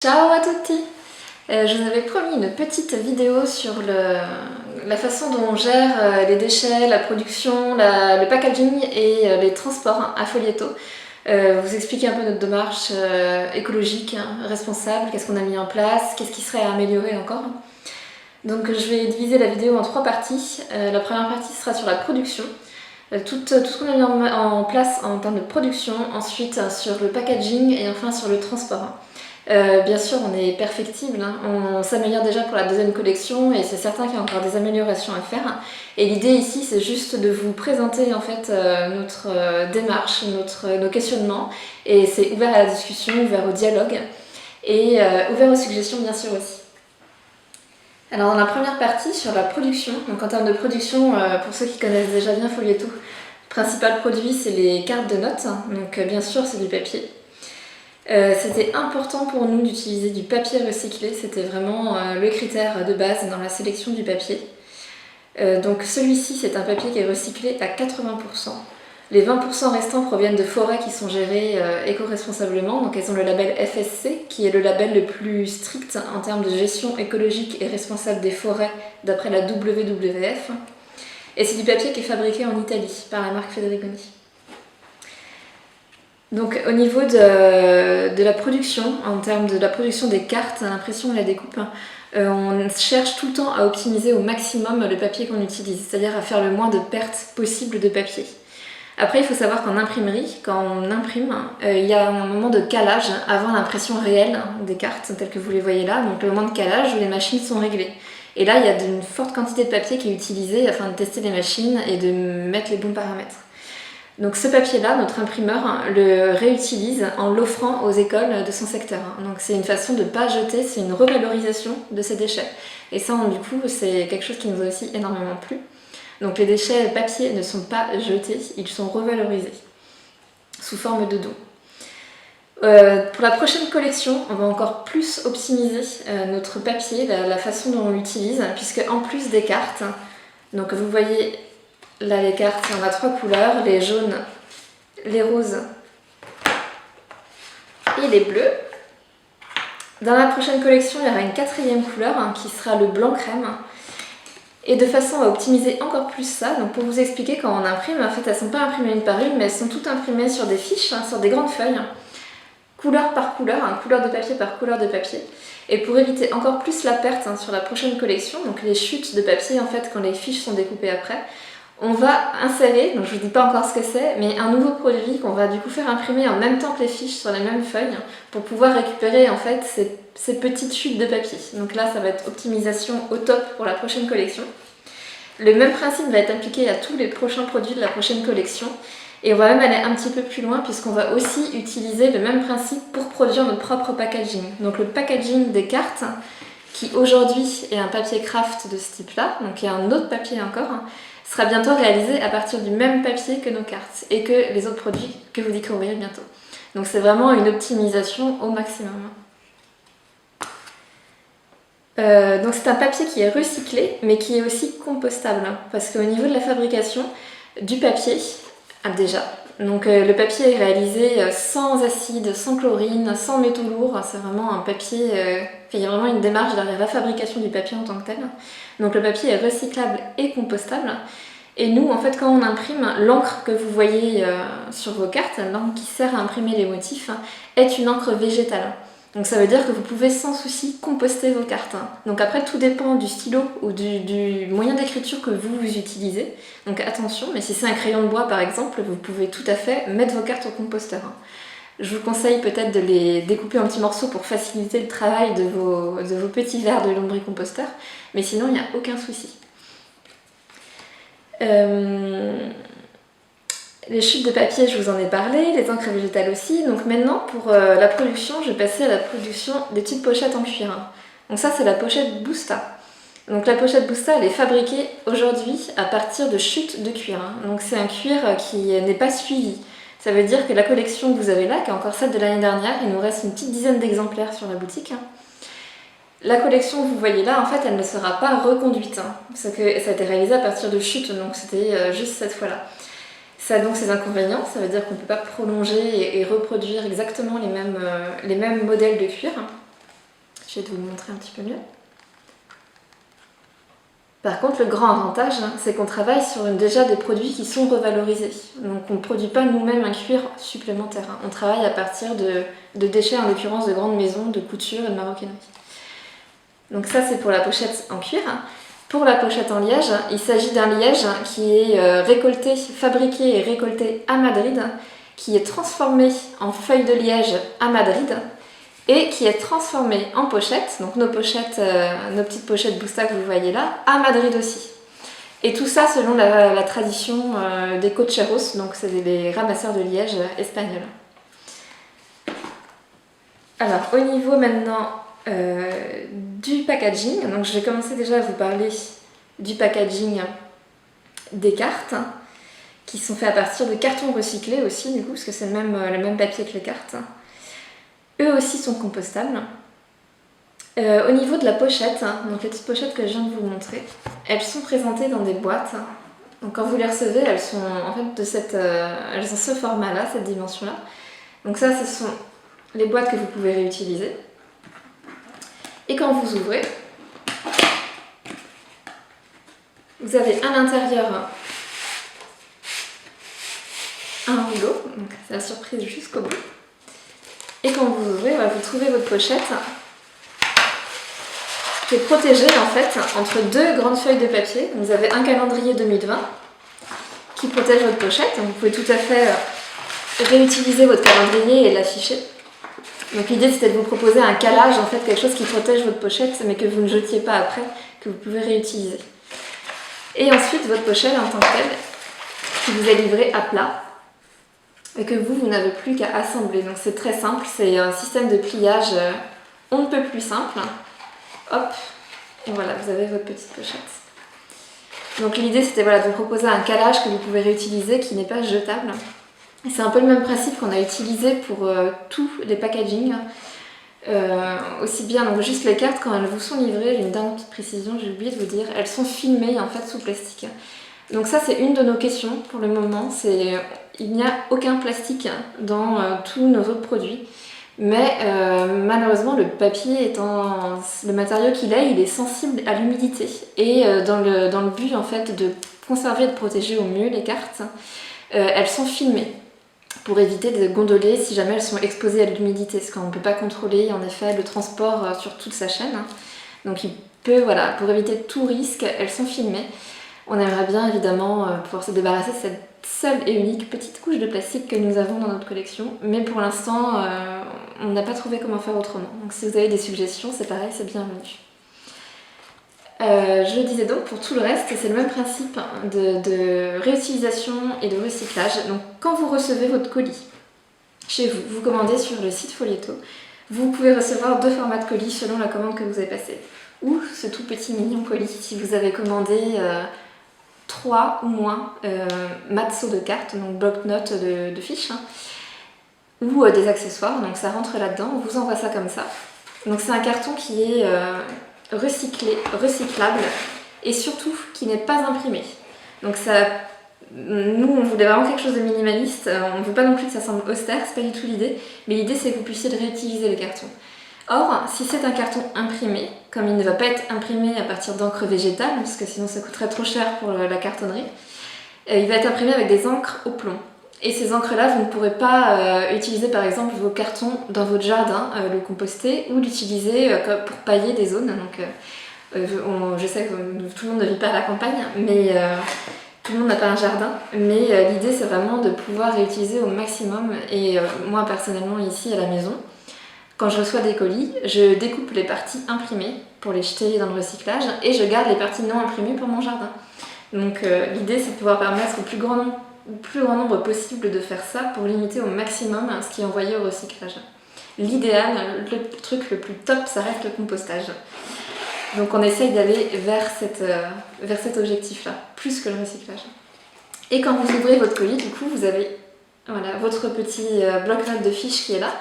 Ciao à tutti! Je vous avais promis une petite vidéo sur la façon dont on gère les déchets, la production, le packaging et les transports à Folieto. Vous expliquer un peu notre démarche écologique, responsable, qu'est-ce qu'on a mis en place, qu'est-ce qui serait à améliorer encore. Donc je vais diviser la vidéo en 3 parties. La première partie sera sur la production, tout ce qu'on a mis en place en termes de production, ensuite sur le packaging et enfin sur le transport. Bien sûr, on est perfectible, hein. On s'améliore déjà pour la deuxième collection et c'est certain qu'il y a encore des améliorations à faire. Et l'idée ici, c'est juste de vous présenter en fait notre démarche, nos questionnements. Et c'est ouvert à la discussion, ouvert au dialogue et ouvert aux suggestions bien sûr aussi. Alors dans la première partie sur la production, donc en termes de production, pour ceux qui connaissent déjà bien Folieto, le principal produit c'est les cartes de notes, donc bien sûr c'est du papier. C'était important pour nous d'utiliser du papier recyclé, c'était vraiment le critère de base dans la sélection du papier. Donc celui-ci c'est un papier qui est recyclé à 80%. Les 20% restants proviennent de forêts qui sont gérées éco-responsablement, donc elles ont le label FSC qui est le label le plus strict en termes de gestion écologique et responsable des forêts d'après la WWF. Et c'est du papier qui est fabriqué en Italie par la marque Federiconi. Donc au niveau de la production, en termes de la production des cartes, l'impression et la découpe, on cherche tout le temps à optimiser au maximum le papier qu'on utilise, c'est-à-dire à faire le moins de pertes possible de papier. Après, il faut savoir qu'en imprimerie, quand on imprime, il y a un moment de calage avant l'impression réelle des cartes, telles que vous les voyez là, donc le moment de calage où les machines sont réglées. Et là, il y a une forte quantité de papier qui est utilisée afin de tester les machines et de mettre les bons paramètres. Donc ce papier-là, notre imprimeur le réutilise en l'offrant aux écoles de son secteur. Donc c'est une façon de ne pas jeter, c'est une revalorisation de ces déchets. Et ça, du coup, c'est quelque chose qui nous a aussi énormément plu. Donc les déchets papier ne sont pas jetés, ils sont revalorisés sous forme de dons. Pour la prochaine collection, on va encore plus optimiser notre papier, la façon dont on l'utilise, puisque en plus des cartes, donc vous voyez là les cartes, on a 3 couleurs, les jaunes, les roses et les bleus. Dans la prochaine collection, il y aura une 4e couleur qui sera le blanc crème. Et de façon à optimiser encore plus ça, donc pour vous expliquer, quand on imprime, en fait elles ne sont pas imprimées une par une, mais elles sont toutes imprimées sur des fiches, sur des grandes feuilles, couleur par couleur, couleur de papier par couleur de papier. Et pour éviter encore plus la perte sur la prochaine collection, donc les chutes de papier en fait quand les fiches sont découpées après, on va insérer, donc je ne vous dis pas encore ce que c'est, mais un nouveau produit qu'on va du coup faire imprimer en même temps que les fiches sur les mêmes feuilles pour pouvoir récupérer en fait ces petites chutes de papier. Donc là ça va être optimisation au top pour la prochaine collection. Le même principe va être appliqué à tous les prochains produits de la prochaine collection et on va même aller un petit peu plus loin puisqu'on va aussi utiliser le même principe pour produire notre propre packaging. Donc le packaging des cartes qui aujourd'hui est un papier craft de ce type là, donc il y a un autre papier encore, sera bientôt réalisé à partir du même papier que nos cartes et que les autres produits que vous découvrirez bientôt. Donc c'est vraiment une optimisation au maximum. Donc c'est un papier qui est recyclé mais qui est aussi compostable parce qu'au niveau de la fabrication du papier, déjà, donc le papier est réalisé sans acide, sans chlorine, sans métaux lourds, c'est vraiment un papier, il y a vraiment une démarche derrière la fabrication du papier en tant que tel. Donc le papier est recyclable et compostable. Et nous, en fait, quand on imprime, l'encre que vous voyez sur vos cartes, l'encre qui sert à imprimer les motifs, est une encre végétale. Donc ça veut dire que vous pouvez sans souci composter vos cartes. Donc après, tout dépend du stylo ou du moyen d'écriture que vous utilisez. Donc attention, mais si c'est un crayon de bois par exemple, vous pouvez tout à fait mettre vos cartes au composteur. Je vous conseille peut-être de les découper en petits morceaux pour faciliter le travail de vos petits verres de lombricomposteur, mais sinon il n'y a aucun souci. Les chutes de papier, je vous en ai parlé, les encres végétales aussi. Donc maintenant, pour la production, je vais passer à la production des petites pochettes en cuir. Donc ça, c'est la pochette Busta. Donc la pochette Busta, elle est fabriquée aujourd'hui à partir de chutes de cuir. Donc c'est un cuir qui n'est pas suivi. Ça veut dire que la collection que vous avez là, qui est encore celle de l'année dernière, il nous reste une petite dizaine d'exemplaires sur la boutique. La collection que vous voyez là, en fait, elle ne sera pas reconduite. Parce que ça a été réalisé à partir de chutes, donc c'était juste cette fois-là. Ça a donc ses inconvénients, ça veut dire qu'on ne peut pas prolonger et reproduire exactement les mêmes modèles de cuir. Je vais vous le montrer un petit peu mieux. Par contre, le grand avantage, c'est qu'on travaille sur déjà des produits qui sont revalorisés. Donc on ne produit pas nous-mêmes un cuir supplémentaire. On travaille à partir de déchets, en l'occurrence de grandes maisons de couture et de maroquinerie. Donc ça, c'est pour la pochette en cuir. Pour la pochette en liège, il s'agit d'un liège qui est récolté, fabriqué et récolté à Madrid, qui est transformé en feuilles de liège à Madrid, et qui est transformé en pochette, donc nos petites pochettes Bousta que vous voyez là, à Madrid aussi. Et tout ça selon la tradition des cocheros, donc c'est des ramasseurs de liège espagnols. Alors au niveau maintenant du packaging, donc je vais commencer déjà à vous parler du packaging des cartes, qui sont faits à partir de cartons recyclés aussi du coup, parce que c'est le même papier que les cartes. Eux aussi sont compostables. Au niveau de la pochette, donc les petites pochettes que je viens de vous montrer, elles sont présentées dans des boîtes. Donc quand vous les recevez, elles sont en fait elles ont ce format-là, cette dimension-là. Donc ça, ce sont les boîtes que vous pouvez réutiliser. Et quand vous ouvrez, vous avez à l'intérieur un rouleau, donc c'est la surprise jusqu'au bout. Et quand vous ouvrez, vous trouvez votre pochette qui est protégée en fait entre deux grandes feuilles de papier. Vous avez un calendrier 2020 qui protège votre pochette. Donc vous pouvez tout à fait réutiliser votre calendrier et l'afficher. Donc l'idée c'était de vous proposer un calage, en fait quelque chose qui protège votre pochette mais que vous ne jetiez pas après, que vous pouvez réutiliser. Et ensuite votre pochette en tant que telle, qui vous est livrée à plat et que vous n'avez plus qu'à assembler. Donc c'est très simple, c'est un système de pliage on ne peut plus simple. Hop, et voilà, vous avez votre petite pochette. Donc l'idée c'était de vous proposer un calage que vous pouvez réutiliser qui n'est pas jetable. C'est un peu le même principe qu'on a utilisé pour tous les packagings. Aussi bien, donc juste les cartes, quand elles vous sont livrées, j'ai une dernière petite précision, j'ai oublié de vous dire, elles sont filmées en fait sous plastique. Donc ça c'est une de nos questions pour le moment, il n'y a aucun plastique dans tous nos autres produits. Mais malheureusement le papier étant le matériau qu'il est, il est sensible à l'humidité. Et dans le but en fait de conserver et de protéger au mieux les cartes, elles sont filmées pour éviter de gondoler si jamais elles sont exposées à l'humidité, parce qu'on ne peut pas contrôler en effet le transport sur toute sa chaîne. Donc il peut, pour éviter tout risque, elles sont filmées. On aimerait bien évidemment pouvoir se débarrasser de cette seule et unique petite couche de plastique que nous avons dans notre collection, mais pour l'instant on n'a pas trouvé comment faire autrement. Donc si vous avez des suggestions, c'est pareil, c'est bienvenu. Je le disais donc, pour tout le reste, c'est le même principe de réutilisation et de recyclage. Donc quand vous recevez votre colis chez vous, vous commandez sur le site Folieto, vous pouvez recevoir deux formats de colis selon la commande que vous avez passée. Ou ce tout petit mignon colis si vous avez commandé 3 ou moins matzo de cartes, donc bloc-notes de fiches, ou des accessoires, donc ça rentre là-dedans, on vous envoie ça comme ça. Donc c'est un carton qui est recyclable et surtout qui n'est pas imprimé. Donc nous on voulait vraiment quelque chose de minimaliste, on ne veut pas non plus que ça semble austère, c'est pas du tout l'idée, mais l'idée c'est que vous puissiez réutiliser le carton. Or, si c'est un carton imprimé, comme il ne va pas être imprimé à partir d'encre végétale, parce que sinon ça coûterait trop cher pour la cartonnerie, il va être imprimé avec des encres au plomb. Et ces encres-là, vous ne pourrez pas utiliser par exemple vos cartons dans votre jardin, le composter, ou l'utiliser pour pailler des zones. Donc, je sais que tout le monde ne vit pas à la campagne, mais tout le monde n'a pas un jardin. Mais l'idée c'est vraiment de pouvoir réutiliser au maximum. Et moi personnellement ici à la maison, quand je reçois des colis, je découpe les parties imprimées pour les jeter dans le recyclage et je garde les parties non imprimées pour mon jardin. Donc l'idée c'est de pouvoir permettre au plus grand nombre possible de faire ça pour limiter au maximum ce qui est envoyé au recyclage. L'idéal, le truc le plus top, ça reste le compostage. Donc on essaye d'aller vers cet objectif-là, plus que le recyclage. Et quand vous ouvrez votre colis, du coup, vous avez votre petit bloc-notes de fiches qui est là.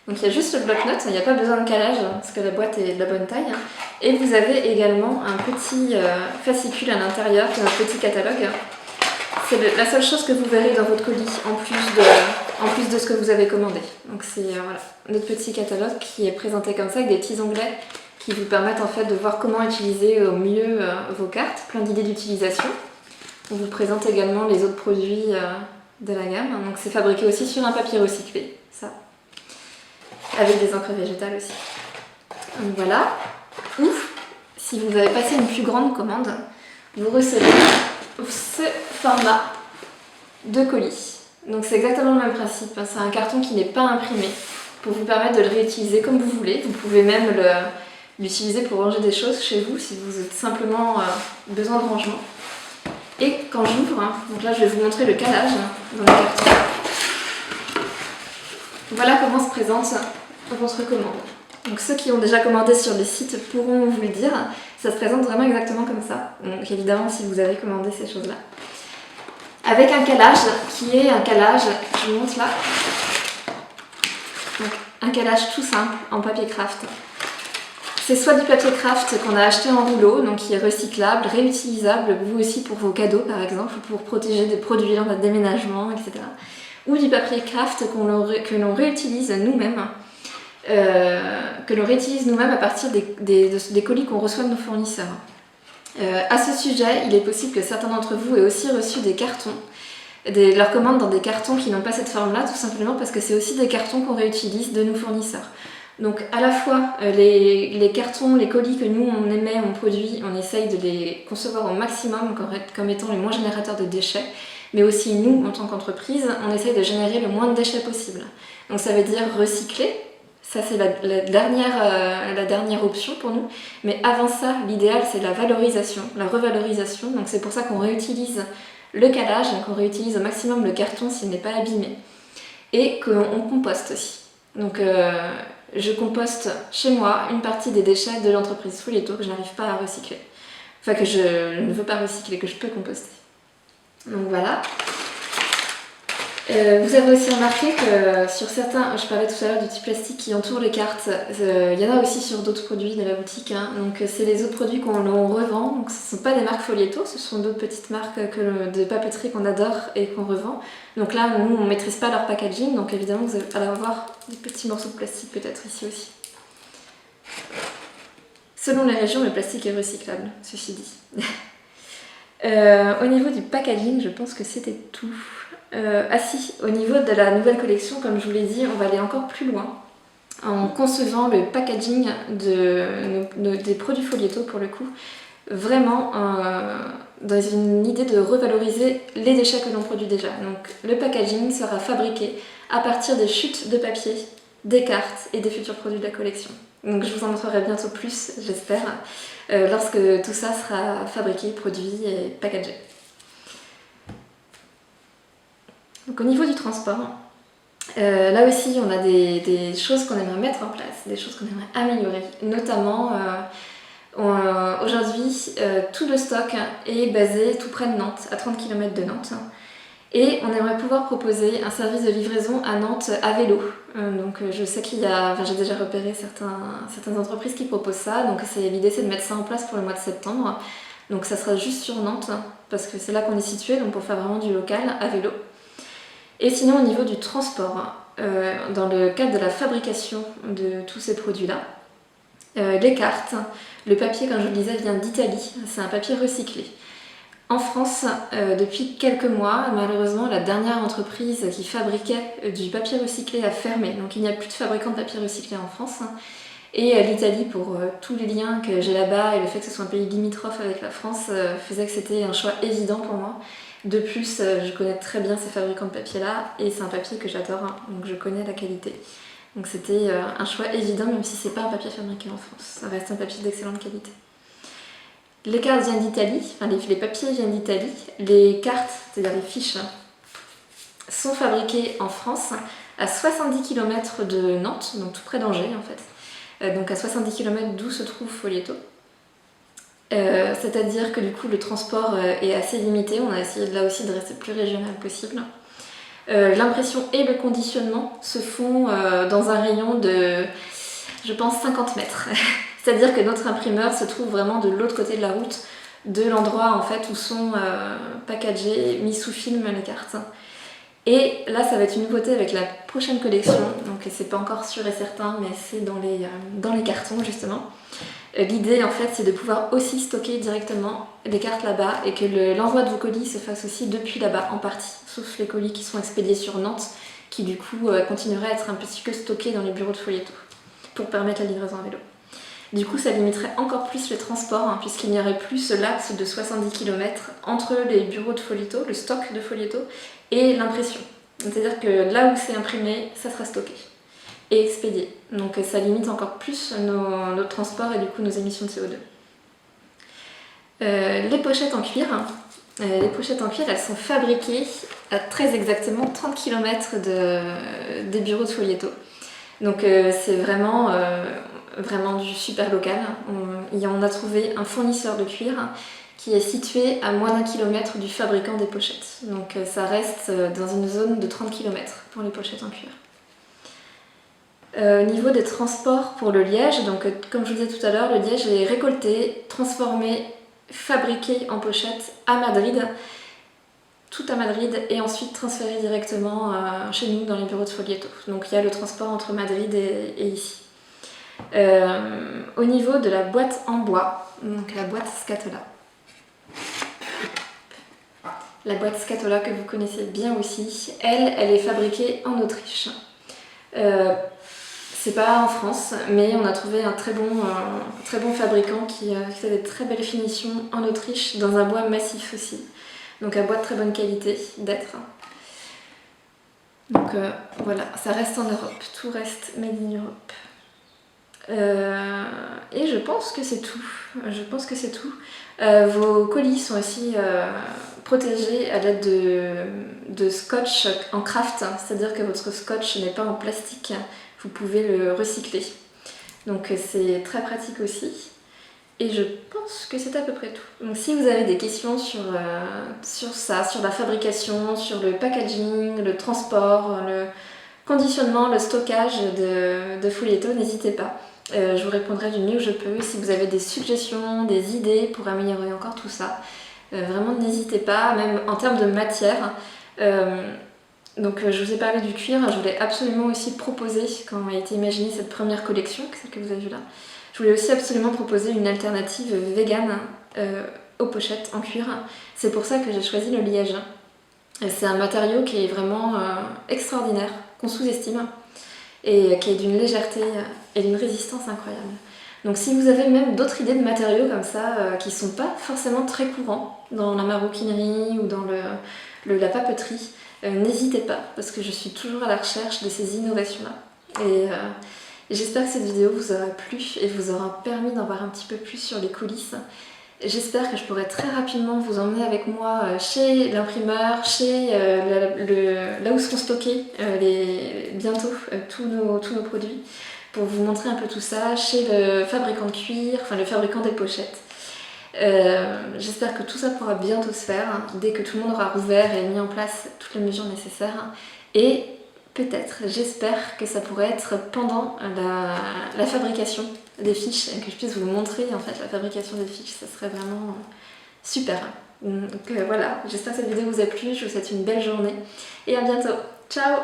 Donc il y a juste le bloc-notes, il n'y a pas besoin de calage parce que la boîte est de la bonne taille. Et vous avez également un petit fascicule à l'intérieur, un petit catalogue. C'est la seule chose que vous verrez dans votre colis en plus en plus de ce que vous avez commandé. Donc c'est voilà, notre petit catalogue qui est présenté comme ça avec des petits onglets qui vous permettent en fait de voir comment utiliser au mieux vos cartes, plein d'idées d'utilisation. On vous présente également les autres produits de la gamme. Donc c'est fabriqué aussi sur un papier recyclé, ça, avec des encres végétales aussi. Donc voilà. Ou si vous avez passé une plus grande commande, vous recevez ce format de colis. Donc c'est exactement le même principe. C'est un carton qui n'est pas imprimé pour vous permettre de le réutiliser comme vous voulez. Vous pouvez même l'utiliser pour ranger des choses chez vous si vous avez simplement besoin de rangement. Et quand j'ouvre, donc là je vais vous montrer le calage dans le carton. Voilà comment se présente votre commande. Donc ceux qui ont déjà commandé sur le site pourront vous le dire, ça se présente vraiment exactement comme ça. Donc évidemment si vous avez commandé ces choses-là. Avec un calage qui est un calage, je vous montre là. Donc un calage tout simple en papier craft. C'est soit du papier craft qu'on a acheté en rouleau, donc qui est recyclable, réutilisable, vous aussi pour vos cadeaux par exemple, pour protéger des produits lors d'un déménagement, etc. Ou du papier craft que l'on réutilise nous-mêmes, à partir des colis qu'on reçoit de nos fournisseurs. À ce sujet, il est possible que certains d'entre vous aient aussi reçu des cartons, leurs commandes dans des cartons qui n'ont pas cette forme-là, tout simplement parce que c'est aussi des cartons qu'on réutilise de nos fournisseurs. Donc à la fois les cartons, les colis que nous on émet, on produit, on essaye de les concevoir au maximum comme étant les moins générateurs de déchets, mais aussi nous en tant qu'entreprise, on essaye de générer le moins de déchets possible. Donc ça veut dire recycler, ça c'est la dernière option pour nous, mais avant ça l'idéal c'est la valorisation, la revalorisation, donc c'est pour ça qu'on réutilise le calage, qu'on réutilise au maximum le carton s'il n'est pas abîmé, et qu'on composte aussi. Donc je composte chez moi une partie des déchets de l'entreprise Folieto que je n'arrive pas à recycler. Enfin que je ne veux pas recycler, que je peux composter. Donc voilà. Vous avez aussi remarqué que sur certains, je parlais tout à l'heure du petit plastique qui entoure les cartes, il y en a aussi sur d'autres produits de la boutique. Donc c'est les autres produits qu'on revend, donc ce ne sont pas des marques Folieto, ce sont d'autres petites marques de papeterie qu'on adore et qu'on revend. Donc là, nous, on ne maîtrise pas leur packaging, donc évidemment, vous allez avoir des petits morceaux de plastique peut-être ici aussi. Selon les régions, le plastique est recyclable, ceci dit. Au niveau du packaging, je pense que c'était tout. Ah si, au niveau de la nouvelle collection, comme je vous l'ai dit, on va aller encore plus loin en concevant le packaging des produits Folieto pour le coup, vraiment dans une idée de revaloriser les déchets que l'on produit déjà. Donc le packaging sera fabriqué à partir des chutes de papier, des cartes et des futurs produits de la collection. Donc je vous en montrerai bientôt plus, j'espère, lorsque tout ça sera fabriqué, produit et packagé. Donc au niveau du transport, là aussi on a des choses qu'on aimerait mettre en place, des choses qu'on aimerait améliorer. Notamment, aujourd'hui, tout le stock est basé tout près de Nantes, à 30 km de Nantes. Et on aimerait pouvoir proposer un service de livraison à Nantes à vélo. Donc je sais j'ai déjà repéré certaines entreprises qui proposent ça. Donc l'idée c'est de mettre ça en place pour le mois de septembre. Donc ça sera juste sur Nantes, parce que c'est là qu'on est situé, donc pour faire vraiment du local à vélo. Et sinon au niveau du transport, dans le cadre de la fabrication de tous ces produits-là, les cartes, le papier, comme je le disais, vient d'Italie, c'est un papier recyclé. En France, depuis quelques mois, malheureusement, la dernière entreprise qui fabriquait du papier recyclé a fermé, donc il n'y a plus de fabricants de papier recyclé en France. Et l'Italie, pour tous les liens que j'ai là-bas et le fait que ce soit un pays limitrophe avec la France, faisait que c'était un choix évident pour moi. De plus, je connais très bien ces fabricants de papier-là et c'est un papier que j'adore, donc je connais la qualité. Donc c'était un choix évident, même si c'est pas un papier fabriqué en France. Ça reste un papier d'excellente qualité. Les cartes viennent d'Italie, enfin les papiers viennent d'Italie. Les cartes, c'est-à-dire les fiches, sont fabriquées en France à 70 km de Nantes, donc tout près d'Angers en fait. Donc à 70 km d'où se trouve Folieto. C'est-à-dire que du coup le transport est assez limité, on a essayé là aussi de rester le plus régional possible. L'impression et le conditionnement se font dans un rayon de, je pense, 50 mètres. C'est-à-dire que notre imprimeur se trouve vraiment de l'autre côté de la route, de l'endroit en fait où sont packagées, mis sous film les cartes. Et là ça va être une nouveauté avec la prochaine collection, donc c'est pas encore sûr et certain, mais c'est dans les cartons justement. L'idée en fait c'est de pouvoir aussi stocker directement les cartes là-bas et que l'envoi de vos colis se fasse aussi depuis là-bas en partie, sauf les colis qui sont expédiés sur Nantes qui du coup continueraient à être un petit peu stockés dans les bureaux de Folieto pour permettre la livraison à vélo. Du coup ça limiterait encore plus les transports hein, puisqu'il n'y aurait plus ce laps de 70 km entre les bureaux de Folieto, le stock de Folieto et l'impression. C'est-à-dire que là où c'est imprimé, ça sera stocké et expédié. Donc ça limite encore plus nos transports et du coup nos émissions de CO2. Les pochettes en cuir, elles sont fabriquées à très exactement 30 km des bureaux de Folieto. Donc c'est vraiment du super local. On a trouvé un fournisseur de cuir qui est situé à moins d'1 kilomètre du fabricant des pochettes. Donc ça reste dans une zone de 30 km pour les pochettes en cuir. Au niveau des transports pour le liège, donc comme je vous disais tout à l'heure, le liège est récolté, transformé, fabriqué en pochette à Madrid, tout à Madrid, et ensuite transféré directement chez nous dans les bureaux de Folieto. Donc il y a le transport entre Madrid et ici. Au niveau de la boîte en bois, donc la boîte Scatola. La boîte Scatola que vous connaissez bien aussi, elle est fabriquée en Autriche. C'est pas en France, mais on a trouvé un très bon fabricant qui fait des très belles finitions en Autriche, dans un bois massif aussi. Donc un bois de très bonne qualité d'être. Donc voilà, ça reste en Europe, tout reste made in Europe. Et je pense que c'est tout. Vos colis sont aussi protégés à l'aide de scotch en craft, c'est-à-dire que votre scotch n'est pas en plastique, vous pouvez le recycler. Donc c'est très pratique aussi. Et je pense que c'est à peu près tout. Donc si vous avez des questions sur ça, sur la fabrication, sur le packaging, le transport, le conditionnement, le stockage de Folieto, n'hésitez pas. Je vous répondrai du mieux que je peux. Si vous avez des suggestions, des idées pour améliorer encore tout ça, vraiment n'hésitez pas, même en termes de matière. Donc je vous ai parlé du cuir, je voulais absolument aussi proposer, quand a été imaginée cette première collection, celle que vous avez vue là, je voulais aussi absolument proposer une alternative végane aux pochettes en cuir. C'est pour ça que j'ai choisi le liège. C'est un matériau qui est vraiment extraordinaire, qu'on sous-estime, et qui est d'une légèreté et d'une résistance incroyable. Donc si vous avez même d'autres idées de matériaux comme ça, qui ne sont pas forcément très courants dans la maroquinerie ou dans la papeterie, n'hésitez pas, parce que je suis toujours à la recherche de ces innovations-là. Et j'espère que cette vidéo vous aura plu et vous aura permis d'en voir un petit peu plus sur les coulisses. J'espère que je pourrai très rapidement vous emmener avec moi chez l'imprimeur, chez là où seront stockés bientôt tous nos produits, pour vous montrer un peu tout ça, chez le fabricant de cuir, enfin le fabricant des pochettes. J'espère que tout ça pourra bientôt se faire, hein, dès que tout le monde aura rouvert et mis en place toutes les mesures nécessaires. Et peut-être, j'espère que ça pourrait être pendant la fabrication des fiches, que je puisse vous montrer en fait la fabrication des fiches, ça serait vraiment super. Donc voilà, j'espère que cette vidéo vous a plu, je vous souhaite une belle journée et à bientôt. Ciao!